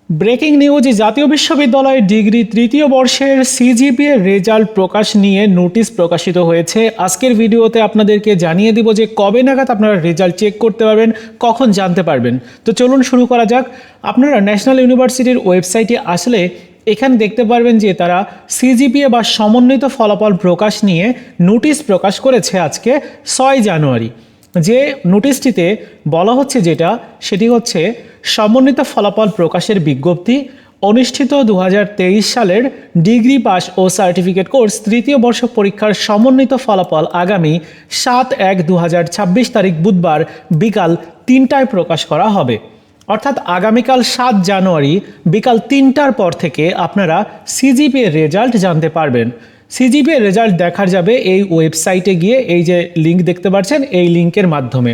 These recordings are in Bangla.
ব্রেকিং নিউজ, জাতীয় বিশ্ববিদ্যালয়ের ডিগ্রি তৃতীয় বর্ষের সিজিপিএ রেজাল্ট প্রকাশ নিয়ে নোটিশ প্রকাশিত হয়েছে। আজকের ভিডিওতে আপনাদেরকে জানিয়ে দিব যে কবে নাগাদ আপনারা রেজাল্ট চেক করতে পারবেন, কখন জানতে পারবেন। তো চলুন শুরু করা যাক। আপনারা ন্যাশনাল ইউনিভার্সিটির ওয়েবসাইটে আসলে এখানে দেখতে পারবেন যে তারা সিজিপিএ বা সমন্বিত ফলাফল প্রকাশ নিয়ে নোটিশ প্রকাশ করেছে আজকে 6 জানুয়ারি। যে নোটিশটিতে বলা হচ্ছে সেটি হচ্ছে সমন্বিত ফলাফল প্রকাশের বিজ্ঞপ্তি অনুষ্ঠিত 2023 সালের ডিগ্রি পাস ও সার্টিফিকেট কোর্স তৃতীয় বর্ষ পরীক্ষার সমন্বিত ফলাফল আগামী 7/1/2026 তারিখ বুধবার বিকাল 3টায় প্রকাশ করা হবে। অর্থাৎ আগামীকাল 7 জানুয়ারি বিকাল 3টার পর থেকে আপনারা সিজিপিএ রেজাল্ট জানতে পারবেন। সিজিপিএ রেজাল্ট দেখা যাবে এই ওয়েবসাইটে গিয়ে, এই যে লিঙ্ক দেখতে পাচ্ছেন এই লিঙ্কের মাধ্যমে।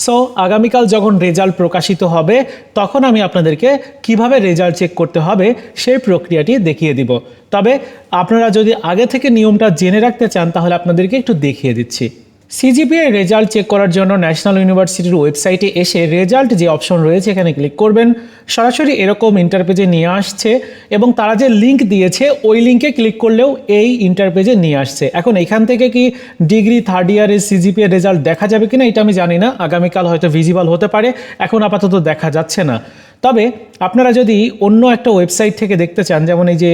সো আগামীকাল যখন রেজাল্ট প্রকাশিত হবে তখন আমি আপনাদেরকে কিভাবে রেজাল্ট চেক করতে হবে সেই প্রক্রিয়াটি দেখিয়ে দিব। তবে আপনারা যদি আগে থেকে নিয়মটা জেনে রাখতে চান তাহলে আপনাদেরকে একটু দেখিয়ে দিচ্ছি। সিজিপিএ রেজাল্ট চেক করার জন্য ন্যাশনাল ইউনিভার্সিটির ওয়েবসাইটে এসে রেজাল্ট যে অপশন রয়েছে এখানে ক্লিক করবেন। সরাসরি এরকম ইন্টারপেজে নিয়ে আসছে এবং তারা যে লিঙ্ক দিয়েছে ওই লিঙ্কে ক্লিক করলেও এই ইন্টারপেজে নিয়ে আসছে। এখন এখান থেকে কি ডিগ্রি থার্ড ইয়ারের সিজিপিএ রেজাল্ট দেখা যাবে কিনা এটা আমি জানি না, আগামীকাল হয়তো ভিজিবল হতে পারে, এখন আপাতত দেখা যাচ্ছে না। তবে আপনারা যদি অন্য একটা ওয়েবসাইট থেকে দেখতে চান, যেমন এই যে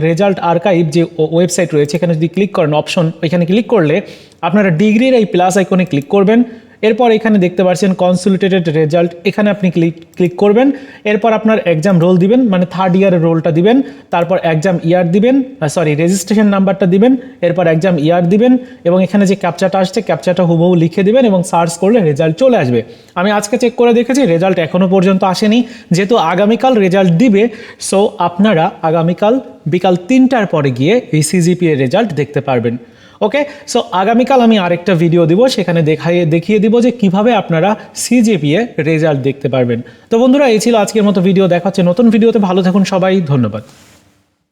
রেজাল্ট আর্কাইভ যে ওয়েবসাইট রয়েছে এখানে যদি ক্লিক করেন অপশন, এখানে ক্লিক করলে আপনারা ডিগ্রির এই প্লাস আইকনে ক্লিক করবেন। এরপর এখানে দেখতে পাচ্ছেন কনসলিডেটেড রেজাল্ট, এখানে আপনি ক্লিক করবেন। এরপর আপনার এক্সাম রোল দিবেন, মানে থার্ড ইয়ারের রোলটা দিবেন, তারপর এক্সাম ইয়ার দিবেন, রেজিস্ট্রেশন নাম্বারটা দিবেন, এরপর এক্সাম ইয়ার দিবেন এবং এখানে যে ক্যাপচাটা আসছে ক্যাপচাটা হুবহু লিখে দিবেন এবং সার্চ করলে রেজাল্ট চলে আসবে। আমি আজকে চেক করে দেখেছি রেজাল্ট এখনও পর্যন্ত আসেনি, যেহেতু আগামীকাল রেজাল্ট দিবে। সো আপনারা আগামীকাল বিকাল 3টার পরে গিয়ে এই সিজিপিএ রেজাল্ট দেখতে পারবেন। ওকে, সো আগামীকাল আমি আরেকটা ভিডিও দিব, সেখানে দেখিয়ে দিব যে কিভাবে আপনারা সিজিপিএ রেজাল্ট দেখতে পারবেন। তো বন্ধুরা, এই ছিল আজকের মতো ভিডিও। দেখা হচ্ছে নতুন ভিডিওতে। ভালো থাকুন সবাই, ধন্যবাদ।